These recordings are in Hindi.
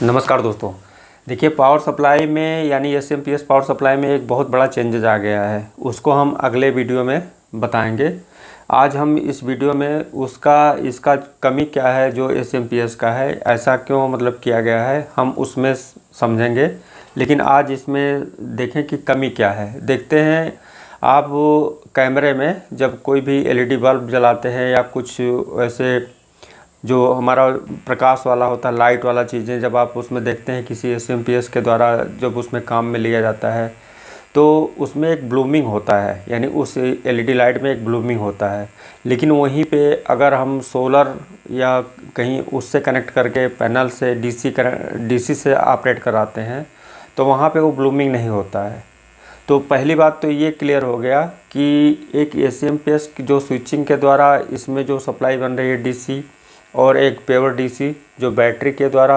नमस्कार दोस्तों। देखिए, पावर सप्लाई में यानी एसएमपीएस पावर सप्लाई में एक बहुत बड़ा चेंजेज आ गया है। उसको हम अगले वीडियो में बताएंगे। आज हम इस वीडियो में इसका कमी क्या है जो एसएमपीएस का है, ऐसा क्यों मतलब किया गया है, हम उसमें समझेंगे। लेकिन आज इसमें देखें कि कमी क्या है। देखते हैं, आप कैमरे में जब कोई भी एलईडी बल्ब जलाते हैं या कुछ ऐसे जो हमारा प्रकाश वाला होता है, लाइट वाला चीज़ें जब आप उसमें देखते हैं किसी एसएमपीएस के द्वारा जब उसमें काम में लिया जाता है तो उसमें एक ब्लूमिंग होता है, यानी उस एलईडी लाइट में एक ब्लूमिंग होता है। लेकिन वहीं पे अगर हम सोलर या कहीं उससे कनेक्ट करके पैनल से डीसी से ऑपरेट कराते हैं तो वहाँ पे वो ब्लूमिंग नहीं होता है। तो पहली बात तो ये क्लियर हो गया कि एक एसएमपीएस की जो स्विचिंग के द्वारा इसमें जो सप्लाई बन रही है डीसी, और एक पेवर डीसी जो बैटरी के द्वारा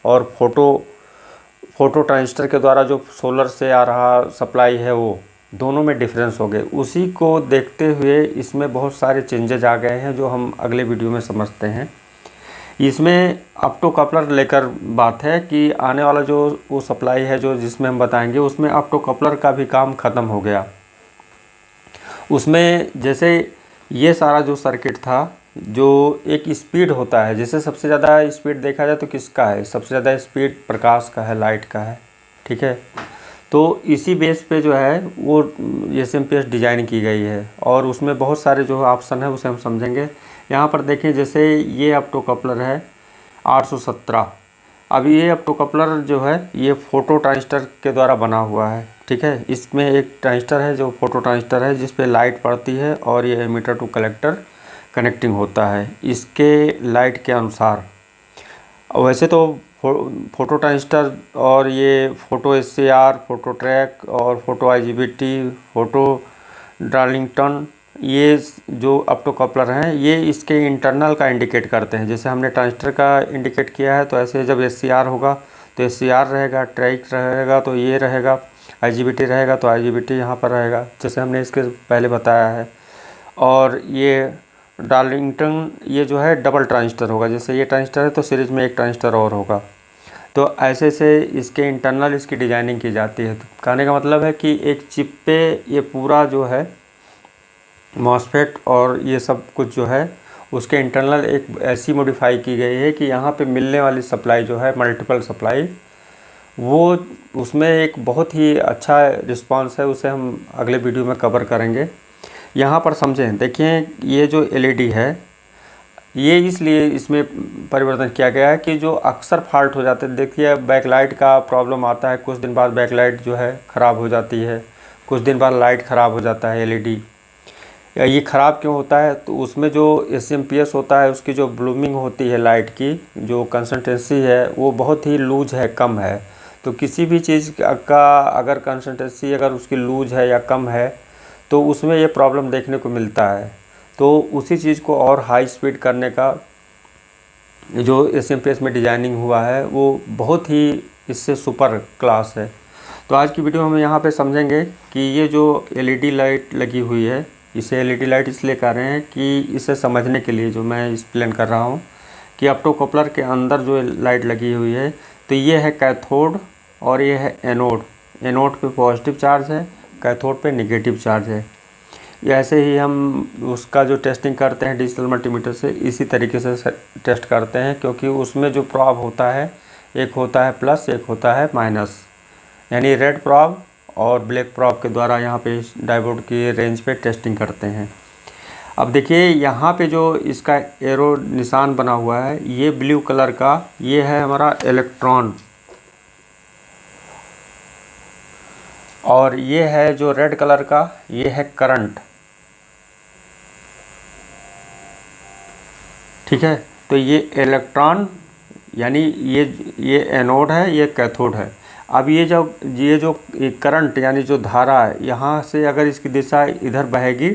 और फोटो ट्रांजिस्टर के द्वारा जो सोलर से आ रहा सप्लाई है, वो दोनों में डिफरेंस हो गए। उसी को देखते हुए इसमें बहुत सारे चेंजेज आ गए हैं जो हम अगले वीडियो में समझते हैं। इसमें ऑप्टो कपलर लेकर बात है कि आने वाला जो वो सप्लाई है जो जिसमें हम बताएंगे उसमें ऑप्टो कपलर का भी काम ख़त्म हो गया। उसमें जैसे ये सारा जो सर्किट था, जो एक स्पीड होता है, जैसे सबसे ज़्यादा स्पीड देखा जाए तो किसका है, सबसे ज़्यादा स्पीड प्रकाश का है, लाइट का है, ठीक है। तो इसी बेस पे जो है वो एसएमपीएस डिज़ाइन की गई है और उसमें बहुत सारे जो ऑप्शन है उसे हम समझेंगे। यहाँ पर देखें, जैसे ये ऑप्टो कपलर है 817। अब ये ऑप्टो कपलर जो है ये फोटो ट्रांजिस्टर के द्वारा बना हुआ है, ठीक है। इसमें एक ट्रांजिस्टर है जो फोटो ट्रांजिस्टर है जिस पे लाइट पड़ती है और ये एमीटर टू कलेक्टर कनेक्टिंग होता है इसके लाइट के अनुसार। वैसे तो फोटो ट्रांजिस्टर और ये फ़ोटो एससीआर, फोटो ट्रैक और फोटो आईजीबीटी, फोटो डार्लिंगटन, ये जो ऑप्टो कपलर हैं ये इसके इंटरनल का इंडिकेट करते हैं। जैसे हमने ट्रांजिस्टर का इंडिकेट किया है तो ऐसे जब एससीआर होगा तो एससीआर रहेगा, ट्रैक रहेगा तो ये रहेगा, आईजीबीटी रहेगा तो आईजीबीटी यहाँ पर रहेगा, जैसे हमने इसके पहले बताया है। और ये डार्लिंगटन ये जो है डबल ट्रांजिस्टर होगा, जैसे ये ट्रांजिस्टर है तो सीरीज में एक ट्रांजिस्टर और होगा। तो ऐसे से इसके इंटरनल इसकी डिजाइनिंग की जाती है। तो कहने का मतलब है कि एक चिप पे ये पूरा जो है मॉसफेट और ये सब कुछ जो है उसके इंटरनल एक ऐसी मॉडिफाई की गई है कि यहाँ पे मिलने वाली सप्लाई जो है मल्टीपल सप्लाई, वो उसमें एक बहुत ही अच्छा रिस्पांस है, उसे हम अगले वीडियो में कवर करेंगे। यहाँ पर समझें, देखिए ये जो एलईडी है ये इसलिए इसमें परिवर्तन किया गया है कि जो अक्सर फॉल्ट हो जाते हैं, देखिए बैकलाइट का प्रॉब्लम आता है, कुछ दिन बाद बैकलाइट जो है ख़राब हो जाती है, कुछ दिन बाद लाइट ख़राब हो जाता है एलईडी। ये ख़राब क्यों होता है, तो उसमें जो एसएमपीएस होता है उसकी जो ब्लूमिंग होती है लाइट की जो कंसिस्टेंसी है वो बहुत ही लूज है, कम है। तो किसी भी चीज़ का अगर कंसिस्टेंसी अगर उसकी लूज है या कम है तो उसमें ये प्रॉब्लम देखने को मिलता है। तो उसी चीज़ को और हाई स्पीड करने का जो एसएमपीएस में डिज़ाइनिंग हुआ है वो बहुत ही इससे सुपर क्लास है। तो आज की वीडियो हम यहाँ पे समझेंगे कि ये जो एलईडी लाइट लगी हुई है, इसे एलईडी लाइट इसलिए कह रहे हैं कि इसे समझने के लिए जो मैं एक्सप्लेन कर रहा हूँ कि ऑप्टो कपलर के अंदर जो लाइट लगी हुई है, तो ये है कैथोड और ये है एनोड। एनोड पे पॉजिटिव चार्ज है, कैथोड पे नेगेटिव चार्ज है। ऐसे ही हम उसका जो टेस्टिंग करते हैं डिजिटल मल्टीमीटर से, इसी तरीके से टेस्ट करते हैं, क्योंकि उसमें जो प्रॉब होता है एक होता है प्लस, एक होता है माइनस, यानी रेड प्रॉब और ब्लैक प्रॉब के द्वारा यहाँ पे डायोड की रेंज पे टेस्टिंग करते हैं। अब देखिए यहाँ पे जो इसका एरो निशान बना हुआ है, ये ब्लू कलर का ये है हमारा इलेक्ट्रॉन, और ये है जो रेड कलर का ये है करंट, ठीक है। तो ये इलेक्ट्रॉन यानी ये एनोड है, ये कैथोड है। अब ये जो करंट यानी जो धारा है, यहाँ से अगर इसकी दिशा इधर बहेगी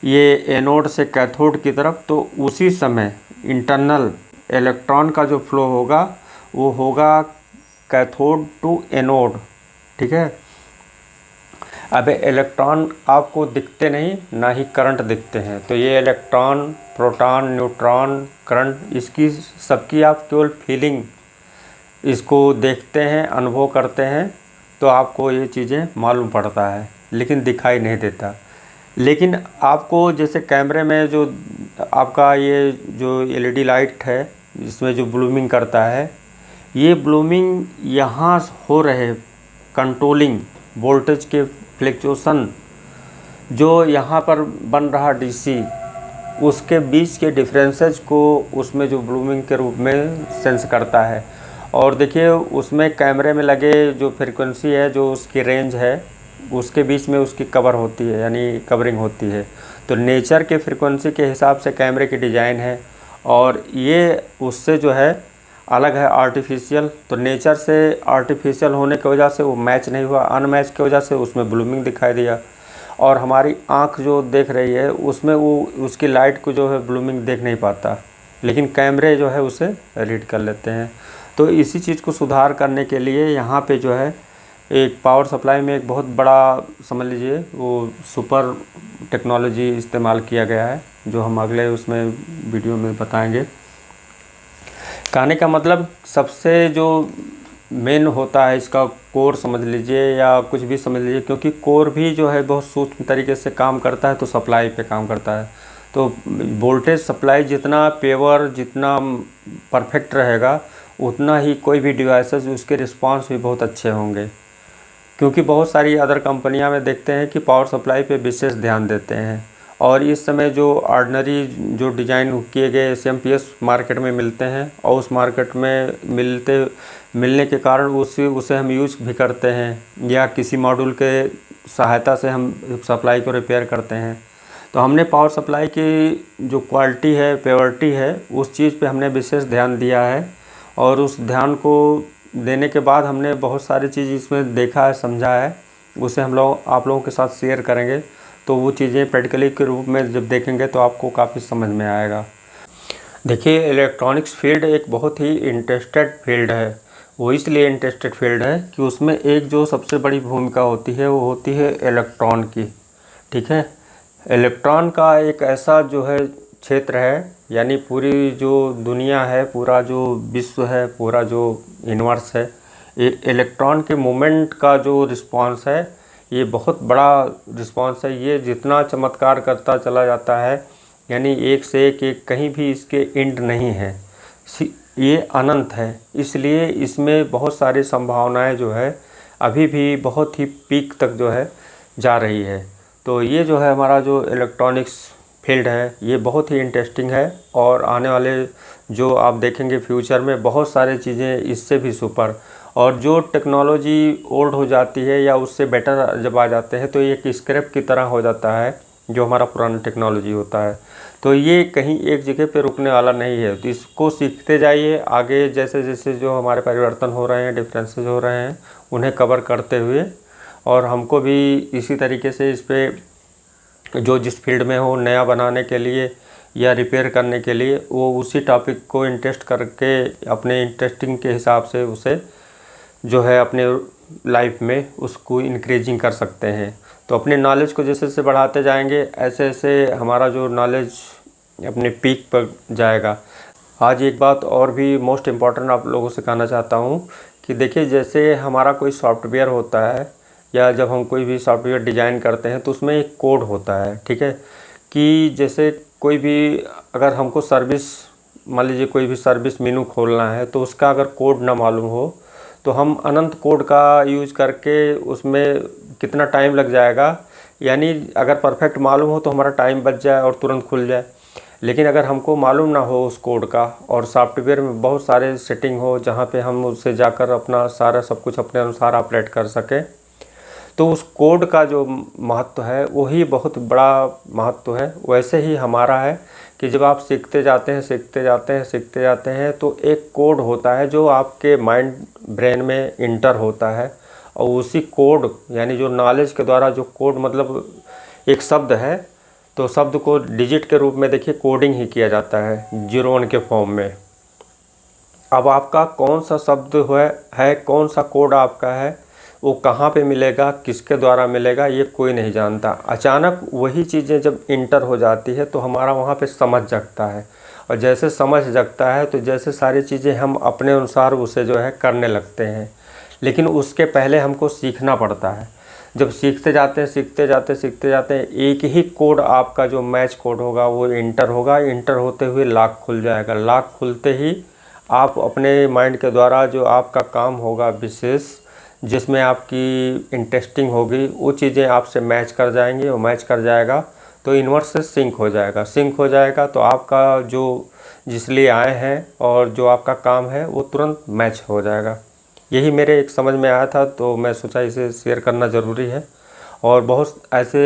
ये एनोड से कैथोड की तरफ, तो उसी समय इंटरनल इलेक्ट्रॉन का जो फ्लो होगा वो होगा कैथोड टू एनोड, ठीक है। अब इलेक्ट्रॉन आपको दिखते नहीं, ना ही करंट दिखते हैं, तो ये इलेक्ट्रॉन, प्रोटॉन, न्यूट्रॉन, करंट, इसकी सबकी आप केवल फीलिंग इसको देखते हैं, अनुभव करते हैं, तो आपको ये चीज़ें मालूम पड़ता है, लेकिन दिखाई नहीं देता। लेकिन आपको जैसे कैमरे में जो आपका ये जो एलईडी लाइट है, इसमें जो ब्लूमिंग करता है, ये ब्लूमिंग यहाँ हो रहे कंट्रोलिंग वोल्टेज के फ्लक्चुएशन जो यहाँ पर बन रहा डीसी, उसके बीच के डिफरेंसेस को उसमें जो ब्लूमिंग के रूप में सेंस करता है। और देखिए उसमें कैमरे में लगे जो फ्रीक्वेंसी है, जो उसकी रेंज है, उसके बीच में उसकी कवर होती है, यानी कवरिंग होती है। तो नेचर के फ्रीक्वेंसी के हिसाब से कैमरे की डिज़ाइन है, और ये उससे जो है अलग है आर्टिफिशियल। तो नेचर से आर्टिफिशियल होने की वजह से वो मैच नहीं हुआ, अनमैच की वजह से उसमें ब्लूमिंग दिखाई दिया। और हमारी आँख जो देख रही है उसमें वो उसकी लाइट को जो है ब्लूमिंग देख नहीं पाता, लेकिन कैमरे जो है उसे रीड कर लेते हैं। तो इसी चीज़ को सुधार करने के लिए यहाँ पे जो है एक पावर सप्लाई में एक बहुत बड़ा, समझ लीजिए वो सुपर टेक्नोलॉजी इस्तेमाल किया गया है, जो हम अगले उसमें वीडियो में बताएंगे। कहने का मतलब सबसे जो मेन होता है इसका कोर समझ लीजिए या कुछ भी समझ लीजिए, क्योंकि कोर भी जो है बहुत सूक्ष्म तरीके से काम करता है, तो सप्लाई पे काम करता है। तो वोल्टेज सप्लाई जितना पेवर, जितना परफेक्ट रहेगा, उतना ही कोई भी डिवाइसेस उसके रिस्पांस भी बहुत अच्छे होंगे। क्योंकि बहुत सारी अदर कंपनियां में देखते हैं कि पावर सप्लाई पे विशेष ध्यान देते हैं, और इस समय जो ऑर्डिनरी जो डिज़ाइन किए गए एसएमपीएस मार्केट में मिलते हैं, और उस मार्केट में मिलने के कारण उसे हम यूज़ भी करते हैं, या किसी मॉड्यूल के सहायता से हम सप्लाई को रिपेयर करते हैं। तो हमने पावर सप्लाई की जो क्वालिटी है, प्योरिटी है, उस चीज़ पे हमने विशेष ध्यान दिया है, और उस ध्यान को देने के बाद हमने बहुत सारी चीज़ इसमें देखा है, समझा है, उसे हम लोग आप लोगों के साथ शेयर करेंगे। तो वो चीज़ें प्रैक्टिकली के रूप में जब देखेंगे तो आपको काफ़ी समझ में आएगा। देखिए इलेक्ट्रॉनिक्स फील्ड एक बहुत ही इंटरेस्टेड फील्ड है। वो इसलिए इंटरेस्टेड फील्ड है कि उसमें एक जो सबसे बड़ी भूमिका होती है वो होती है इलेक्ट्रॉन की। ठीक है, इलेक्ट्रॉन का एक ऐसा जो है क्षेत्र है, यानी पूरी जो दुनिया है, पूरा जो विश्व है, पूरा जो यूनिवर्स है, इलेक्ट्रॉन के मूवमेंट का जो रिस्पांस है, ये बहुत बड़ा रिस्पांस है। ये जितना चमत्कार करता चला जाता है, यानी एक से एक कहीं भी इसके एंड नहीं है, ये अनंत है। इसलिए इसमें बहुत सारी संभावनाएं जो है अभी भी बहुत ही पीक तक जो है जा रही है। तो ये जो है हमारा जो इलेक्ट्रॉनिक्स फील्ड है, ये बहुत ही इंटरेस्टिंग है, और आने वाले जो आप देखेंगे फ्यूचर में बहुत सारी चीज़ें इससे भी सुपर, और जो टेक्नोलॉजी ओल्ड हो जाती है या उससे बेटर जब आ जाते हैं तो ये एक स्क्रैप की तरह हो जाता है जो हमारा पुराना टेक्नोलॉजी होता है। तो ये कहीं एक जगह पे रुकने वाला नहीं है, तो इसको सीखते जाइए आगे, जैसे जैसे जो हमारे परिवर्तन हो रहे हैं, डिफरेंसेस हो रहे हैं, उन्हें कवर करते हुए। और हमको भी इसी तरीके से इस पर जो जिस फील्ड में हो, नया बनाने के लिए या रिपेयर करने के लिए, वो उसी टॉपिक को इंटरेस्ट करके अपने इंटरेस्टिंग के हिसाब से उसे जो है अपने लाइफ में उसको इंक्रीजिंग कर सकते हैं। तो अपने नॉलेज को जैसे जैसे बढ़ाते जाएंगे, ऐसे ऐसे हमारा जो नॉलेज अपने पीक पर जाएगा। आज एक बात और भी मोस्ट इम्पॉर्टेंट आप लोगों से कहना चाहता हूँ कि देखिए, जैसे हमारा कोई सॉफ्टवेयर होता है, या जब हम कोई भी सॉफ्टवेयर डिज़ाइन करते हैं तो उसमें एक कोड होता है। ठीक है, कि जैसे कोई भी अगर हमको सर्विस, मान लीजिए कोई भी सर्विस मेनू खोलना है, तो उसका अगर कोड ना मालूम हो तो हम अनंत कोड का यूज़ करके उसमें कितना टाइम लग जाएगा। यानी अगर परफेक्ट मालूम हो तो हमारा टाइम बच जाए और तुरंत खुल जाए। लेकिन अगर हमको मालूम ना हो उस कोड का, और सॉफ्टवेयर में बहुत सारे सेटिंग हो जहाँ पे हम उससे जाकर अपना सारा सब कुछ अपने अनुसार ऑपरेट कर सकें, तो उस कोड का जो महत्व है वही बहुत बड़ा महत्व है। वैसे ही हमारा है कि जब आप सीखते जाते हैं, सीखते जाते हैं, सीखते जाते हैं, तो एक कोड होता है जो आपके माइंड ब्रेन में इंटर होता है, और उसी कोड यानी जो नॉलेज के द्वारा जो कोड, मतलब एक शब्द है, तो शब्द को डिजिट के रूप में देखिए कोडिंग ही किया जाता है 0 1 के फॉर्म में। अब आपका कौन सा शब्द है, कौन सा कोड आपका है, वो कहाँ पे मिलेगा, किसके द्वारा मिलेगा, ये कोई नहीं जानता। अचानक वही चीज़ें जब इंटर हो जाती है तो हमारा वहाँ पे समझ जगता है, और जैसे समझ जगता है तो जैसे सारी चीज़ें हम अपने अनुसार उसे जो है करने लगते हैं। लेकिन उसके पहले हमको सीखना पड़ता है। जब सीखते जाते हैं सीखते जाते हैं एक ही कोड आपका जो मैच कोड होगा वो इंटर होगा। इंटर होते हुए लॉक खुल जाएगा। लॉक खुलते ही आप अपने माइंड के द्वारा जो आपका काम होगा विशेष, जिसमें आपकी इंटरेस्टिंग होगी, वो चीज़ें आपसे मैच कर जाएंगी। और मैच कर जाएगा तो यूनिवर्स से सिंक हो जाएगा। सिंक हो जाएगा तो आपका जो जिस लिए आए हैं और जो आपका काम है वो तुरंत मैच हो जाएगा। यही मेरे एक समझ में आया था, तो मैं सोचा इसे शेयर करना ज़रूरी है। और बहुत ऐसे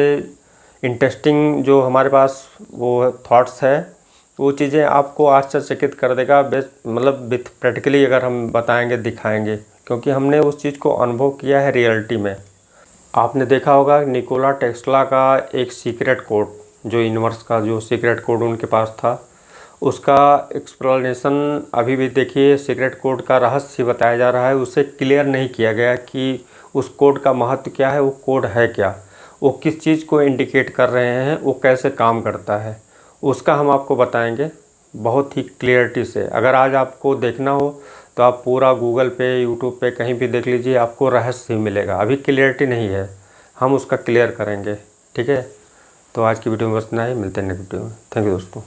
इंटरेस्टिंग जो हमारे पास वो थॉट्स है, वो चीज़ें आपको आश्चर्यचकित कर देगा। बेस्ट मतलब विथ प्रैक्टिकली अगर हम बताएंगे दिखाएंगे, क्योंकि हमने उस चीज़ को अनुभव किया है रियलिटी में। आपने देखा होगा निकोला टेस्ला का एक सीक्रेट कोड, जो यूनिवर्स का जो सीक्रेट कोड उनके पास था, उसका एक्सप्लेनेशन अभी भी देखिए। सीक्रेट कोड का रहस्य बताया जा रहा है, उसे क्लियर नहीं किया गया कि उस कोड का महत्व क्या है, वो कोड है क्या, वो किस चीज़ को इंडिकेट कर रहे हैं, वो कैसे काम करता है, उसका हम आपको बताएंगे बहुत ही क्लियरिटी से। अगर आज आपको देखना हो तो आप पूरा गूगल पे, यूट्यूब पे कहीं भी देख लीजिए, आपको रहस्य ही मिलेगा। अभी क्लियरिटी नहीं है, हम उसका क्लियर करेंगे। ठीक है, तो आज की वीडियो में बस इतना ही। मिलते हैं नेक्स्ट वीडियो में। थैंक यू दोस्तों।